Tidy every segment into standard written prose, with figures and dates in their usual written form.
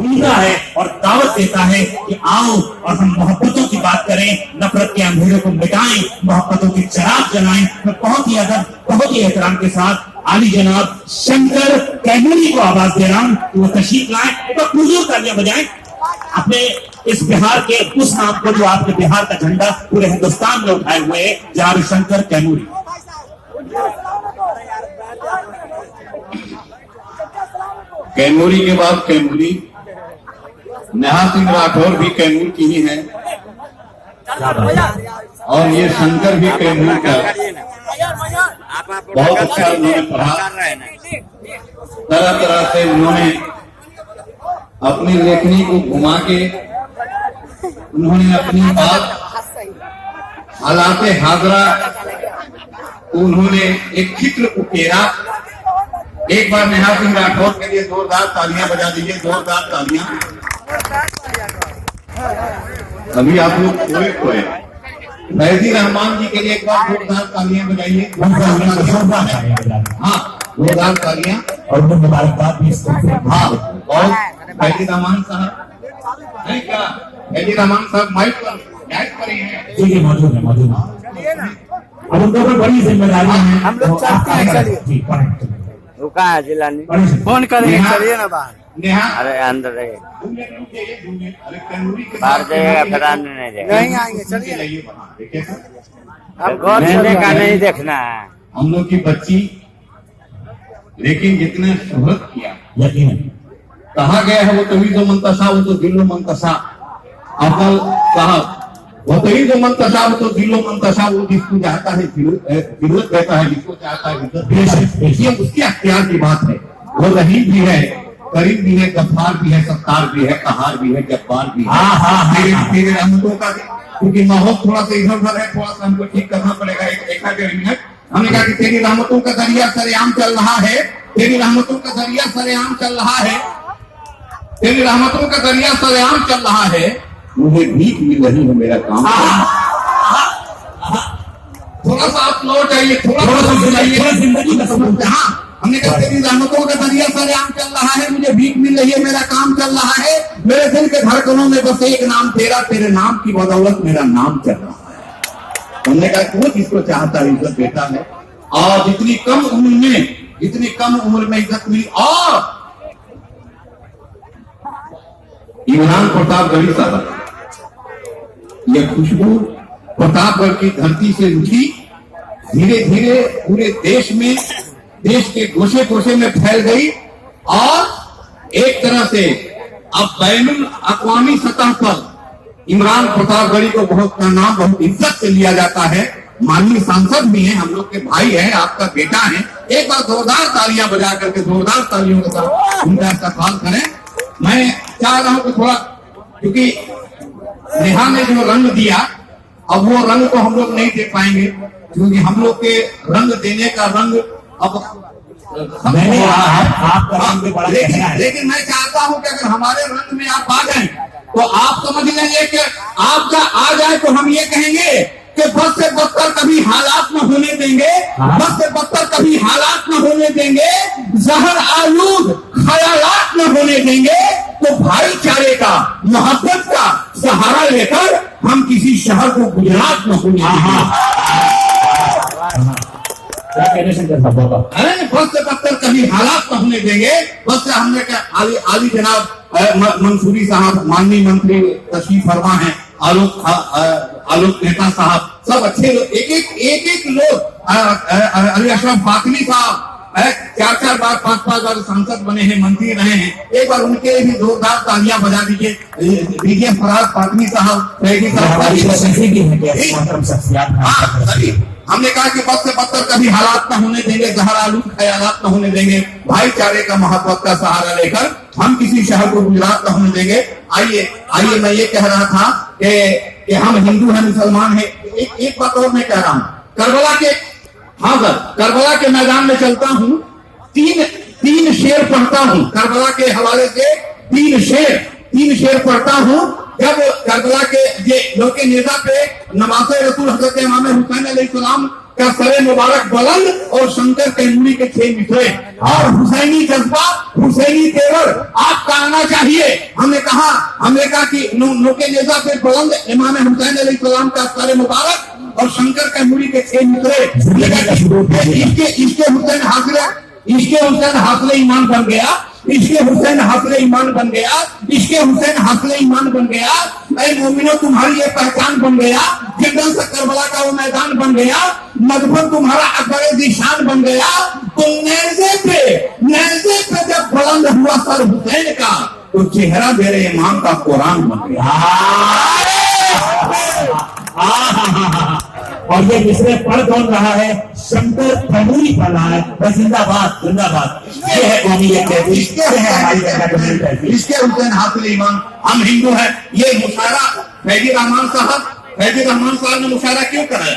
ढूंढता है और दावत देता है कि आओ और हम मोहब्बतों की बात करें, नफरत के अंधेरे को मिटाएं, मोहब्बतों की चिराग जलाएं। मैं बहुत ही एहतराम के साथ आली जनाब शंकर कैमूरी को आवाज दे रहा हूं कि वो तशरीफ लाएं, तो पुरजोर तालियां बजाएं अपने इस बिहार के उस नाम को जो आपके बिहार का झंडा पूरे हिंदुस्तान में उठाए हुए है, जनाब शंकर कैमूरी। कैमूरी के बाद कैमूरी, नेहा सिंह राठौर भी कैमूर की ही है और ये शंकर भी कैमूर का। बहुत अच्छा उन्होंने पढ़ा, तरह तरह से उन्होंने अपनी लेखनी को घुमा के उन्होंने अपनी बात हालाते हाजरा उन्होंने एक चित्र उकेरा। एक बार नेहा सिंह राठौर के लिए जोरदार तालियां बजा दीजिए, जोरदार तालियां। अभी आप लोग खोए फैजी रहमान जी के लिए एक बार जोरदार तालियां बजाइए। हाँ, जोरदार तालियां और मुबारकबाद भी। हाँ, और फैजी रहमान साहब है क्या? फैजी रहमान साहब माइक पर ही है। जी मौजूद है। अब उनके ऊपर बड़ी जिम्मेदारी है। हम लोग चाहते हैं, चलिए रुका है जिलानी, फोन करेंगे, चलिए ना बाहर। नेहा, अरे अंदर रहिए, कैमूरी के बाहर जाइएगा फिर आने नहीं देगा। नहीं आएंगे, चलिए। मेले का नहीं देखना है हम लोग की बच्ची, लेकिन जितने शोहरत किया यकीन कहा गया है वो तभी जो मंतशा वो तो दिलो मंतशा। अफल साहब वो तभी जो मंतशा वो तो दिलो मंतशा, वो जिसको चाहता है जरूरत देता है, जिसको चाहता है ये उसकी अख्तियार की बात है। वो रहीम भी है, करीम भी है, गफ्फार भी है, सत्तार भी है, कहार भी है, जब्बार भी है। मेरे रहमतों का, क्योंकि माहौल थोड़ा सा इधर उधर है, थोड़ा सा हमको ठीक करना पड़ेगा। एक मिनट हमने कहा कि तेरी रहमतों का दरिया सरेआम चल रहा है, तेरी रहमतों का दरिया सरेआम चल रहा है, तेरी रहमतों का दरिया सरेआम चल रहा है, मुझे भीख मिल रही है मेरा काम। थोड़ा सा आप लौट आइए, थोड़ा सा सुनाइए जिंदगी का सबूत। हाँ, हमने कहा तेरी रहमतों का दरिया सरेआम चल रहा है, मुझे भीख मिल रही है, मेरा काम चल रहा है, मेरे दिल के धड़कनों में बस एक नाम तेरा, तेरे नाम की बदौलत मेरा नाम चल रहा है। हमने कहा वो जिसको चाहता है इज्जत देता है, और जितनी कम उम्र में इज्जत मिली। और इमरान प्रतापगढ़ी साहब, यह खुशबू प्रतापगढ़ की धरती से उठी, धीरे धीरे पूरे देश में, देश के गोशे गोशे में फैल गई, और एक तरह से अब बैनुल अक़वामी सतह पर इमरान प्रतापगढ़ी को बहुत का नाम बहुत इज्जत से लिया जाता है। माननीय सांसद भी हैं, हम लोग के भाई हैं, आपका बेटा है। एक बार जोरदार तालियां बजा करके, जोरदार तालियों के साथ उनका इस्तेमाल करें। मैं चाह रहा हूं कि थोड़ा, क्योंकि नेहा ने जो रंग दिया, अब वो रंग तो हम लोग नहीं दे पाएंगे, क्योंकि हम लोग के रंग देने का रंग अब लेकिन मैं चाहता हूं कि अगर हमारे रंग में आप आ जाएं तो आप समझ लेंगे कि आपका आ जाए तो हम ये कहेंगे कि बस से बदतर कभी हालात न होने देंगे, बस से बदतर कभी हालात न होने देंगे, जहर आलूद ख्यालात न होने देंगे। तो भाईचारे का, मोहब्बत का सहारा लेकर हम किसी शहर को गुजरात न होने देंगे। बस से बदतर कभी हालात न होने देंगे। बस से हमने कहा आली जनाब मंसूरी साहब, माननीय मंत्री तशरीफ फरमा है, आलोक नेता साहब, सब अच्छे लोग, एक लोग, अली अशरफ फातमी साहब 4 बार 5 बार सांसद बने हैं, मंत्री रहे हैं। एक बार उनके लिए भी जोरदार तालियां बजा दीजिए। फराज फातमी साहब, हमने कहा कि बस से बदतर कभी हालात न होने देंगे, जहर आलूद ख्यालात न होने देंगे, भाईचारे का, मोहब्बत का सहारा लेकर हम किसी शहर को गुजरात न होने देंगे। आइए मैं ये कह रहा था कि हम हिंदू हैं, मुसलमान हैं। एक बात और मैं कह रहा हूँ, करबला के मैदान में चलता हूँ, तीन शेर पढ़ता हूँ, करबला के हवाले से तीन शेर पढ़ता हूँ। जब करबला के ये लोके नेता पे नवासे रसूल हजरत इमाम हुसैन अलैहिस्सलाम का सरे मुबारक बुलंद और शंकर कैमूरी के 6 मिसरे और हुसैनी जज्बा, हुसैनी तेवर आपका आना चाहिए। हमने कहा कि नोके नेजा पे बुलंद इमाम हुसैन अलैहिस्सलाम का सरे मुबारक और शंकर कैमूरी के 6 मिसरे। इसके हुसैन हासिल ईमान बन गया, इसके हुसैन हासिल ईमान बन गया, इसके हुसैन हासिल ईमान बन गया। ऐ मोमिनो तुम्हारी ये पहचान बन गया, जिंदन से करबला का वो मैदान बन गया, मधुबन तुम्हारा अकबर निशान बन गया। तो नेज़े पे जब बुलंद हुआ सर हुसैन का, तो चेहरा मेरे इमाम का कुरान बन गया। और ये मिसरे पढ़ कौन रहा है? शंकर कैमूरी पढ़ रहा है। जिंदाबाद जिंदाबाद। ये है कौमियत, इसके हुसैन हासिल ईमान। हम हिंदू हैं। ये मुशायरा फैजी रहमान साहब ने मुशायरा क्यों कराया?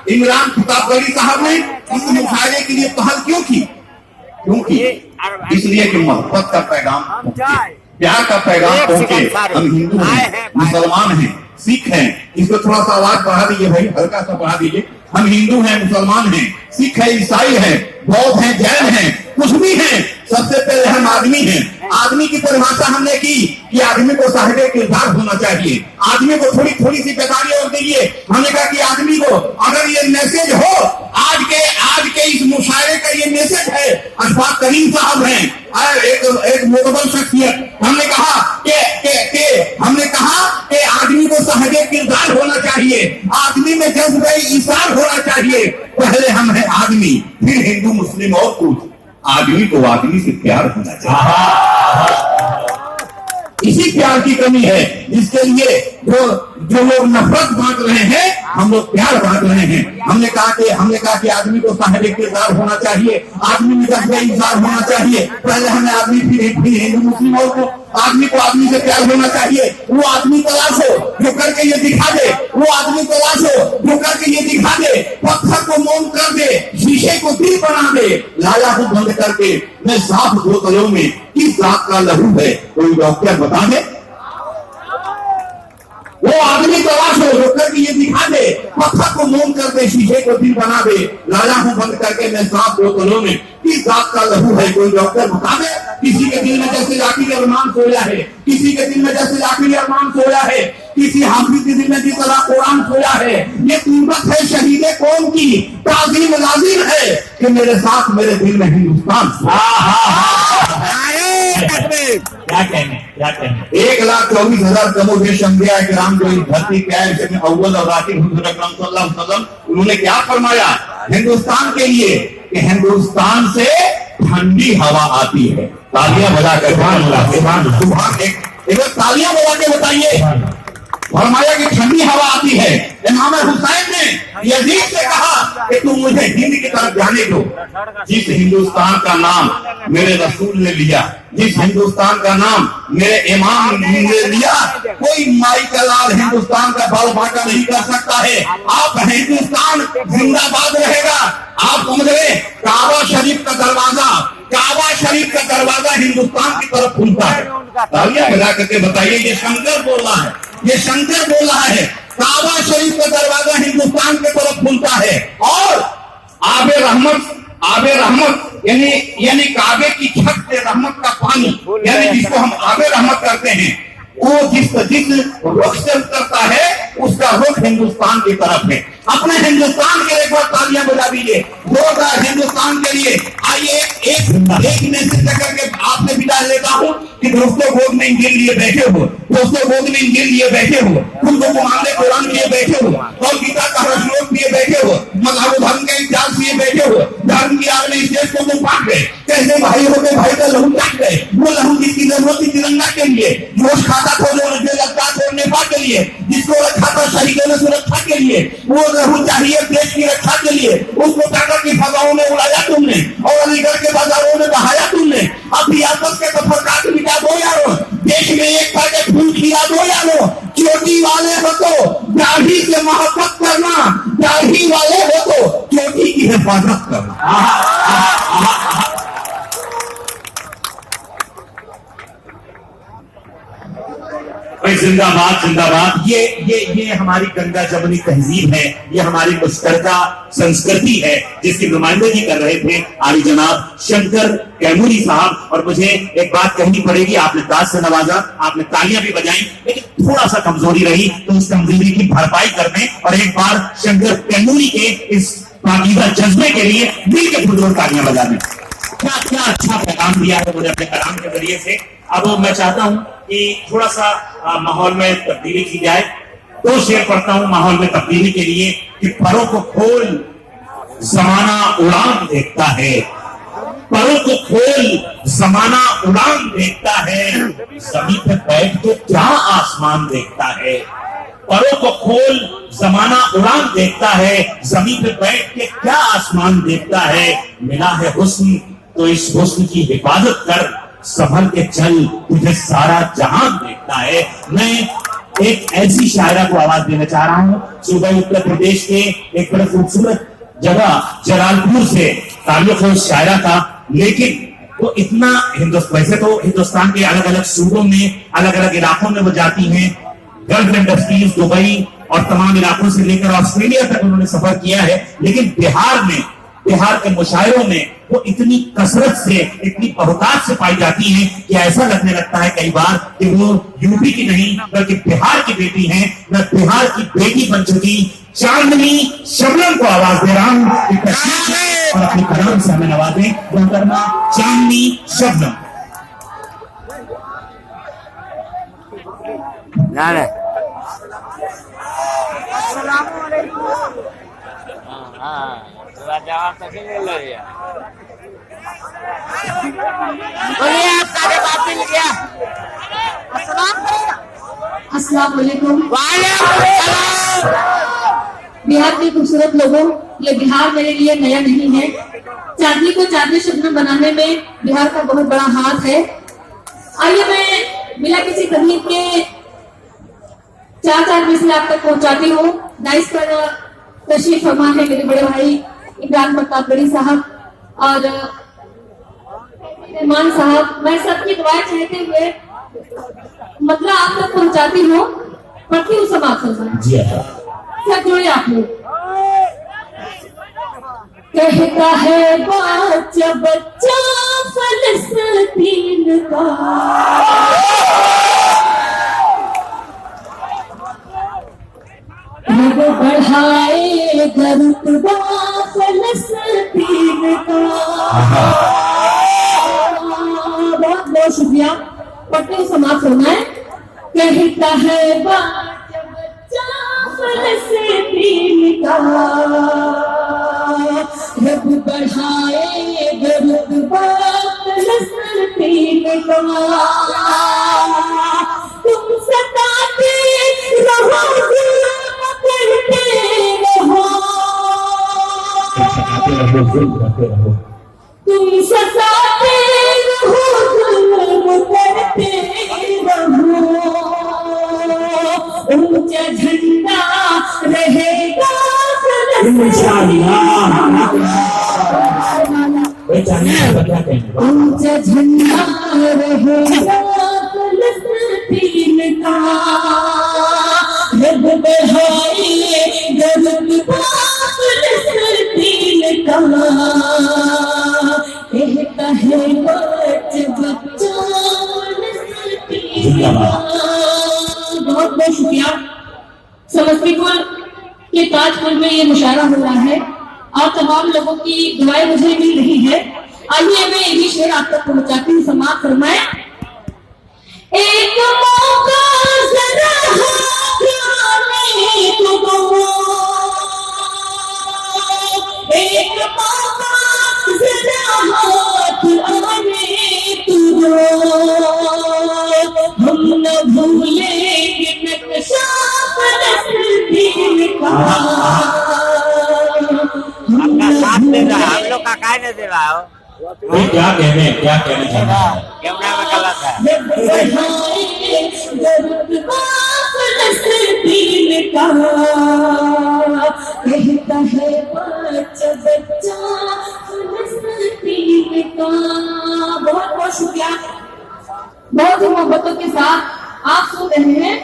इमरान प्रतापगढ़ी साहब ने इस मुशायरे के लिए पहल क्यों की? इसलिए कि मोहब्बत का पैगाम, प्यार का पैगाम पहुंचे। हम हिंदू हैं, मुसलमान हैं, सिख हैं। इसको थोड़ा सा आवाज बढ़ा दीजिए भाई, हल्का सा बढ़ा दीजिए। हम हिंदू हैं, मुसलमान हैं, सिख है, ईसाई है, बौद्ध हैं, जैन हैं, कुछ भी हैं। सबसे पहले हम आदमी हैं। आदमी की परिभाषा हमने की कि आदमी को साहिब किरदार होना चाहिए। आदमी को थोड़ी सी बेदारी और दीजिए। हमने कहा कि आदमी को अगर ये मैसेज हो, आज के इस मुशायरे का ये मैसेज है। अशफाक करीम साहब हैं, एक मोतबर शख्सियत। हमने कहा कि आदमी को साहिब किरदार होना चाहिए, आदमी में जज्बे इसार होना चाहिए। पहले हम हैं आदमी, फिर हिंदू मुस्लिम और कुछ। आदमी को आदमी से प्यार होना चाहिए। इसी प्यार की कमी है जिसके लिए जो लोग नफरत बांट रहे हैं, हम लोग प्यार बांट रहे हैं। हमने कहा कि आदमी को साहिब किरदार होना चाहिए, आदमी में जज्बे इज़हार होना चाहिए। पहले हमें आदमी, फिर हिंदू मुस्लिम और को आदमी से प्यार होना चाहिए। वो आदमी तलाश हो जो करके ये दिखा दे, वो आदमी तलाश हो जो करके ये दिखा दे, पत्थर को मोम कर दे, शीशे को दिल बना दे। लाला को बंद करके मैं साफ बोतलों में किस जात का लहू है, कोई डॉक्टर बता दे। वो आदमी तलाश हो जो करके ये दिखा दे, पत्थर को मोम कर दे, शीशे को दिल बना दे। लाला को बंद करके मैं साफ बोतलों में किस जात का लहू है, कोई डॉक्टर बता दे। किसी के दिल में जैसे आखिरी अरमान सोया है, किसी के दिल में जैसे आखिरी अरमान सोया है, किसी हाफिज के दिल में जिस तरह कुरान सोया है। ये कीमत है शहीदे कौम की, ताज़ीम लाजिम है कि मेरे साथ मेरे दिल में हिंदुस्तान। क्या कहने 1,24,000 कमोबेश अंबिया किराम जो इस धरती पे आए, जिसमें अव्वल और आखिर हुजूर अकरम सल्लल्लाहु अलैहि वसल्लम, उन्होंने क्या फरमाया हिंदुस्तान के लिए कि हिंदुस्तान से ठंडी हवा आती है। तालियां बजा कर तालियां बजा के बताइए। फरमाया कि ठंडी हवा आती है। इमाम हुसैन ने यजीद से कहा कि तुम मुझे हिंद की तरफ जाने दो। जिस हिंदुस्तान का नाम मेरे रसूल ने लिया, जिस हिंदुस्तान का नाम मेरे इमाम ने लिया, कोई माई का लाल हिंदुस्तान का बाल बांका नहीं कर सकता है। आप हिंदुस्तान जिंदाबाद रहेगा। आप समझ रहे, काबा शरीफ का दरवाजा हिंदुस्तान की तरफ खुलता है। तालियां बजा करके बताइए, ये शंकर बोल रहा है, ये शंकर बोल रहा है। काबा शरीफ का दरवाजा हिंदुस्तान की तरफ खुलता है और आबे रहमत यानी काबे की छत से रहमत का पानी, यानी जिसको हम आबे रहमत करते हैं, वो जिस रुख से उतरता है उसका रुख हिंदुस्तान की तरफ है। अपने हिंदुस्तान के लिए एक बार तालियां बजा दीजिए, जोरदार हिंदुस्तान के लिए। आइए एक मैसेज करके आपसे विदा लेता हूँ कि दोस्तों गोद में इंजील लिए बैठे हो, खुद को मामले कुरान लिए बैठे हो और गीता का श्लोक लिए बैठे हो, मजहब धर्म के इतिहास लिए बैठे हो। धर्म की आग में इस देश को तुम बांट गए, कैसे भाई हो गए, भाई का लहू काट गए। वो लहू जिसकी जरूरत थी तिरंगा के लिए, जोश खाता था जो लद्दाख और नेपाल के लिए, जिसको रखा था शहीदों ने सुरक्षा के लिए, वो लहू चाहिए देश की रक्षा के लिए। उसको टाटा की फजाओं में उड़ाया तुमने और अलीगढ़ के बाजारों में बहाया तुमने। अब आपस के तफरकात मिटा दो यारो, देश में एक के फूल खिला दो यारो। चोटी वाले हो तो दाढ़ी से मोहब्बत करना, दाढ़ी वाले हो तो चोटी की हिफाजत करना। भाई जिंदाबाद जिंदाबाद। ये हमारी गंगा जमुनी तहजीब है, ये हमारी मुश्तरका संस्कृति है, जिसकी नुमाइंदगी कर रहे थे आली जनाब शंकर कैमूरी साहब। और मुझे एक बात कहनी पड़ेगी, आपने दाद से नवाजा, आपने तालियां भी बजाई, लेकिन थोड़ा सा कमजोरी रही, तो उस कमजोरी की भरपाई करने और एक बार शंकर कैमूरी के इस पाकीज़ा जज्बे के लिए मिलकर फुटबॉल तालियां बजाने। क्या क्या अच्छा पैगाम दिया है मुझे अपने कलाम के जरिए से। अब मैं चाहता हूं कि थोड़ा सा माहौल में तब्दीली की जाए। तो शेर पढ़ता हूं माहौल में तब्दीली के लिए कि परों को खोल जमाना उड़ान देखता है, परों को खोल जमाना उड़ान देखता है, जमीन पर बैठ के क्या आसमान देखता है। परों को खोल जमाना उड़ान देखता है, जमीन पर बैठ के क्या आसमान देखता है। मिला है हुस्न तो इस हुस्न की हिफाजत कर, संभल के चल तुझे सारा जहान देखता है। मैं एक ऐसी शायरा को आवाज देना चाह रहा हूं, सूबे उत्तर प्रदेश के एक बड़े खूबसूरत जगह जलालपुर से ताल्लुक है उस शायरा का, लेकिन वो इतना वैसे तो हिंदुस्तान के अलग अलग सूबों में अलग अलग इलाकों में वो जाती हैं, गल्फ इंडस्ट्रीज, दुबई और तमाम इलाकों से लेकर ऑस्ट्रेलिया तक उन्होंने सफर किया है, लेकिन बिहार के मुशायरों में वो इतनी कसरत से, इतनी बहुतायत से पाई जाती हैं कि ऐसा लगने लगता है कई बार कि वो यूपी की नहीं बल्कि बिहार की बेटी हैं। मैं बिहार की बेटी बन चुकी चांदनी शबनम को आवाज दे रहा हूं कि तशरीफ और अपने कलाम से हमें नवाजें। मोहतरमा चांदनी शबनम। अस्सलाम वालेकुम। बिहार के खूबसूरत लोगों, ये बिहार मेरे लिए नया नहीं है। चांदनी को चांदनी शबनम बनाने में बिहार का बहुत बड़ा हाथ है। आइए मैं बिना किसी कमी के चार मिसरे आप तक पहुंचाती हूँ। डाइस पर तशरीफ फरमा है मेरे बड़े भाई इमरान प्रतापगढ़ी साहब और रहमान साहब। मैं सबकी दुआएं चाहते हुए मतलब आप तक पहुंचाती हूँ, पढ़ती हूँ समाप्त सब जोड़े आप लोग। कहता है बच्चा बच्चा फलस्तीन का, वो बढ़ाए रुतबा फलस्तीन का। बहुत बहुत शुक्रिया। पढ़ते समाप्त होना है। कहता है बच्चा फलस्तीन का, रब बढ़ाए रुतबा फलस्तीन का। तुम सताते रहो करते रहो, तुम सताते रहो जुल्म करते रहो। ऊंचा झंडा रहेगा ऊंचा झंडा रहेगा फलस्तीन का। रब बढ़ाए रुतबा फलस्तीन का। कहता है बच्चा फलस्तीन का। बहुत बहुत शुक्रिया। समस्तीपुर के ताजपुर में ये मुशायरा हो रहा है और तमाम लोगों की दुआएं मुझे मिल रही है। आइए मैं ये शेर आप तक पहुंचाती हूँ। समाप्त फरमाए। एक मौका जरा हाथ आने तो दो, एक मौका जरा हाथ आने तो दो। हम न भूलेंगे नक्शा फलस्तीन का। आपका साथ दे रहा है, हम लोग का काय नहीं दे रहा हो। क्या कहने चाहते हैं? कैमरा में गलत है। फलस्तीन का। कहता है बच्चा बच्चा फलस्तीन का। बहुत बहुत शुक्रिया। बहुत ही मोहब्बतों के साथ आप सुन रहे हैं।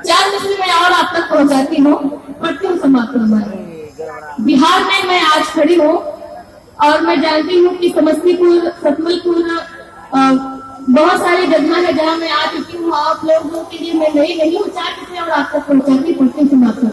4 मिसरे मैं और आप तक पहुंचाती हूँ, पढ़ती हूँ समाप्त हमारे। बिहार में मैं आज खड़ी हूँ और मैं जानती हूँ कि समस्तीपुर, सतमलपुर, बहुत सारी जगह है जहाँ मैं आ चुकी हूँ। आप लोगों के लिए मैं नहीं हूँ। 4 मिसरे और आप तक पहुंचाती, पढ़ती हूँ समाप्त।